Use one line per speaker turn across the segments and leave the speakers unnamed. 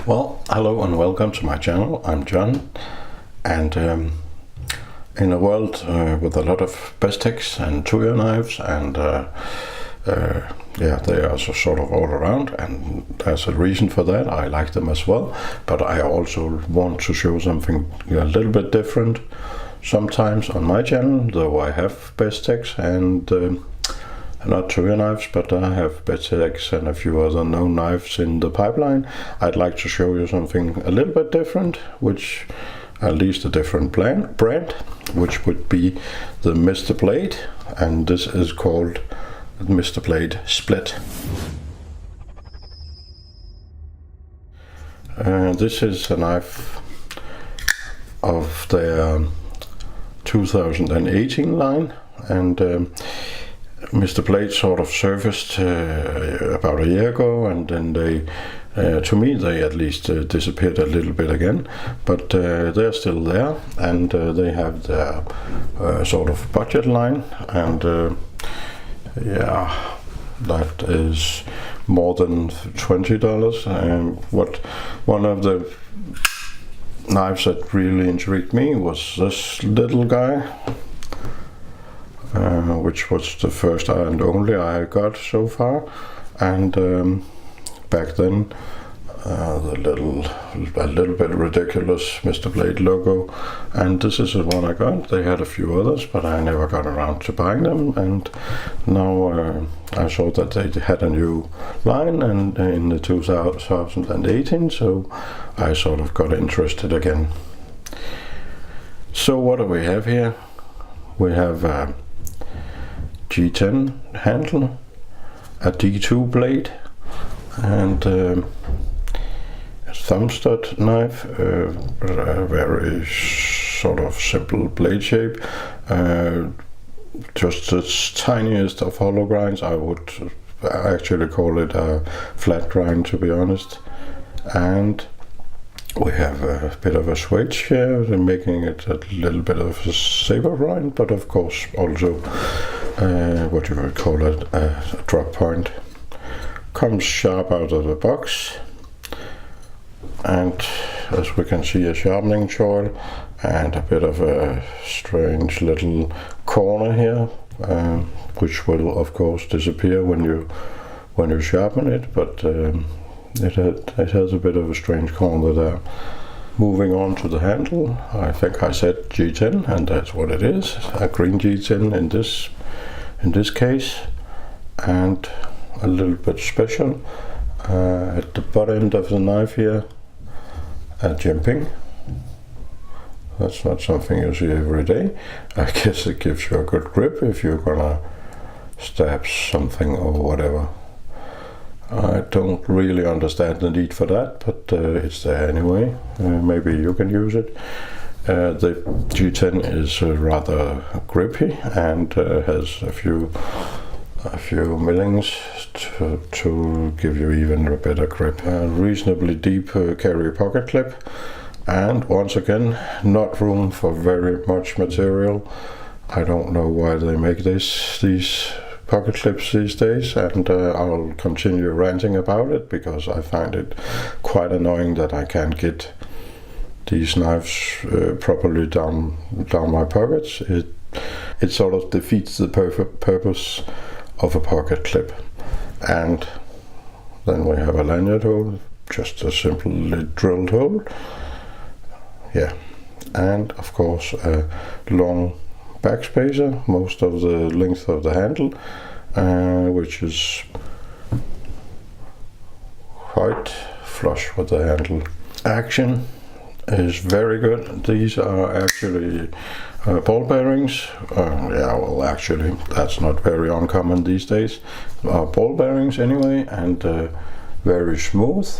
Well, hello and welcome to my channel. I'm John, and in a world with a lot of Bestecs and Tuya knives, and yeah, they are sort of all around, and there's a reason for that. I like them as well, but I also want to show something a little bit different sometimes on my channel, though I have Bestecs and not Tuya knives, but I have Bestecs and a few other known knives in the pipeline. I'd like to show you something a little bit different, which at least a different brand, which would be the Mr. Blade, and this is called Mr. Blade Split. This is a knife of their 2018 line, and Mr. Blade sort of surfaced about a year ago, and then they, to me, they at least disappeared a little bit again, but they're still there, and they have their sort of budget line, and yeah, that is more than $20. And one of the knives that really intrigued me was this little guy, which was the first and only I got so far, and back then a little bit ridiculous Mr. Blade logo, and this is the one I got. They had a few others, but I never got around to buying them, and now I saw that they had a new line and in the 2018, so I sort of got interested again. So what do we have here? We have a G10 handle, a D2 blade, and a thumb stud knife, a very sort of simple blade shape, just the tiniest of hollow grinds. I would actually call it a flat grind, to be honest. And we have a bit of a switch here, making it a little bit of a saber grind, but of course also what you would call it, a drop point. Comes sharp out of the box, and as we can see, a sharpening choil and a bit of a strange little corner here, which will of course disappear when you sharpen it, but it has a bit of a strange corner there. Moving on to the handle, I think I said G10, and that's what it is, a green G10 in this case, and a little bit special at the butt end of the knife here, a jimping. That's not something you see every day. I guess it gives you a good grip if you're gonna stab something or whatever. I don't really understand the need for that, but it's there anyway. Maybe you can use it. The G10 is rather grippy and has a few millings to give you even a better grip. A reasonably deep carry pocket clip, and once again, not room for very much material. I don't know why they make these pocket clips these days, and I'll continue ranting about it because I find it quite annoying that I can't get these knives properly down my pockets. It sort of defeats the purpose of a pocket clip. And then we have a lanyard hole, just a simply drilled hole. Yeah, and of course a long backspacer, most of the length of the handle, which is quite flush with the handle. Action is very good. These are actually ball bearings. Yeah, well, actually that's not very uncommon these days. Ball bearings anyway, and very smooth,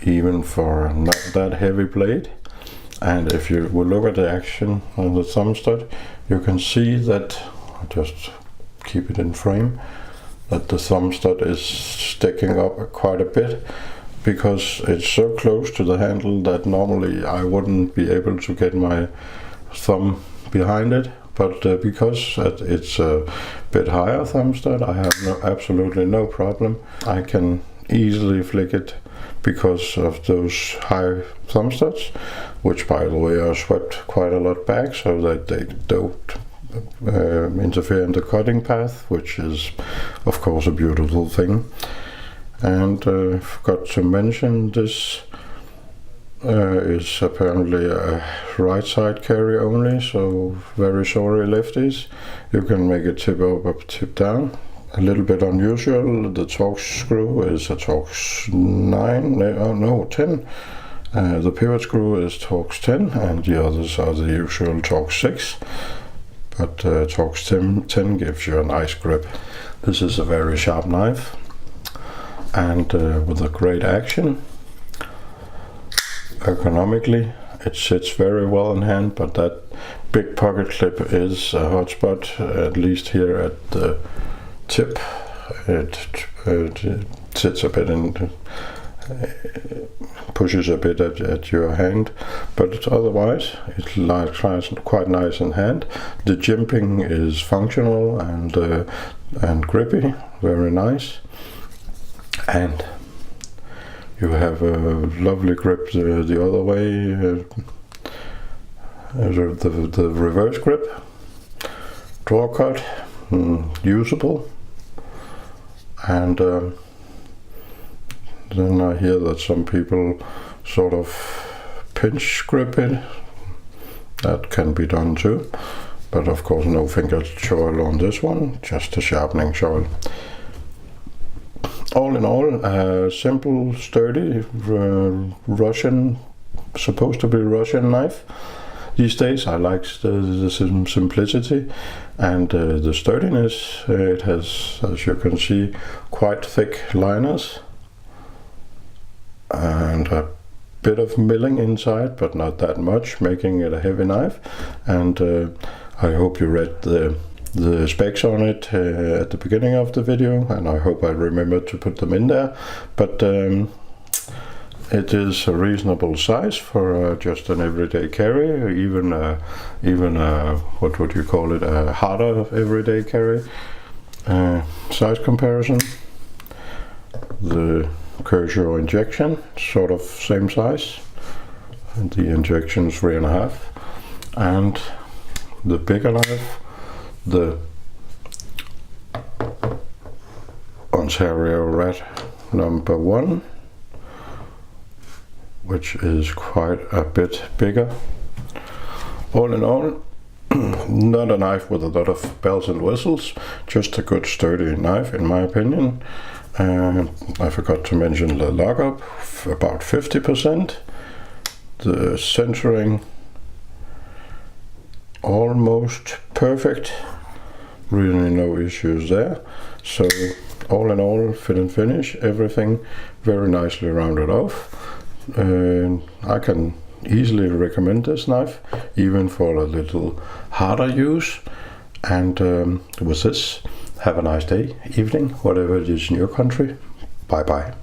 even for not that heavy blade. And if you will look at the action on the thumb stud, you can see that, just keep it in frame, that the thumb stud is sticking up quite a bit, because it's so close to the handle that normally I wouldn't be able to get my thumb behind it, but because it's a bit higher thumb stud, I have absolutely no problem. I can easily flick it because of those high thumb studs, which by the way are swept quite a lot back so that they don't interfere in the cutting path, which is of course a beautiful thing. And forgot to mention, this is apparently a right side carry only, so very sorry lefties. You can make it tip up, tip down. A little bit unusual, the Torx screw is a Torx 10. The pivot screw is Torx 10 and the others are the usual Torx 6. But Torx 10 gives you a nice grip. This is a very sharp knife and with a great action. Ergonomically it sits very well in hand, but that big pocket clip is a hot spot, at least here at the tip. It sits a bit and pushes a bit at your hand, but otherwise it lies quite nice in hand. The jimping is functional and grippy, very nice, and you have a lovely grip the other way, the reverse grip, draw cut, usable, and then I hear that some people sort of pinch grip it. That can be done too, but of course no finger choil on this one, just a sharpening choil. All in all, simple, sturdy, supposed to be Russian knife. These days I like the simplicity and the sturdiness. It has, as you can see, quite thick liners and a bit of milling inside, but not that much, making it a heavy knife. And I hope you read the specs on it at the beginning of the video, and I hope I remember to put them in there. But it is a reasonable size for just an everyday carry, even what would you call it, a harder everyday carry. Size comparison, the Kershaw injection, sort of same size, and the injection 3.5, and the bigger knife, the Ontario Rat number 1, which is quite a bit bigger. All in all, not a knife with a lot of bells and whistles, just a good sturdy knife in my opinion. I forgot to mention the lockup, about 50%. The centering almost perfect, really no issues there. So all in all, fit and finish, everything very nicely rounded off. I can easily recommend this knife, even for a little harder use. And with this, have a nice day, evening, whatever it is in your country. Bye bye.